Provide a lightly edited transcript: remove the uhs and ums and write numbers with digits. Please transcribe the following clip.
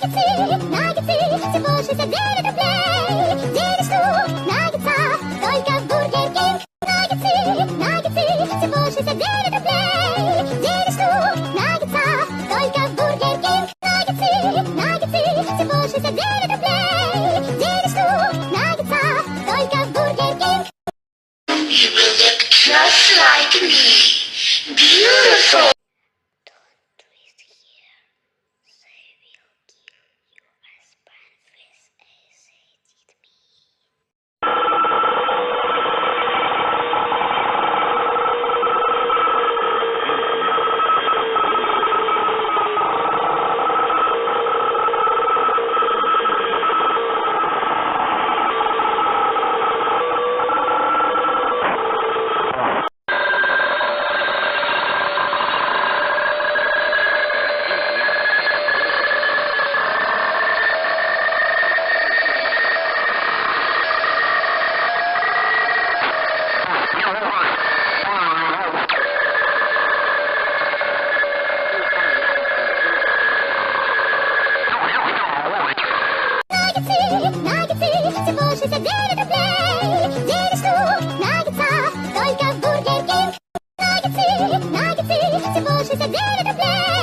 наггетсы, всего 69 рублей. 9 штук наггетса, только в Бургер Кинг. Наггетсы, всего 69 рублей. 9 штук наггетса, только в Бургер Кинг. Наггетсы, всего 69 рублей. 9 штук наггетса, только в Бургер Кинг. You will look just like me. Beautiful. Don't twist here. They will kill you as painful as they did me. Наггетсы, всего 69 рублей. 9 штук наггетса, только в Бургер Кинг. Наггетсы, всего 69 рублей.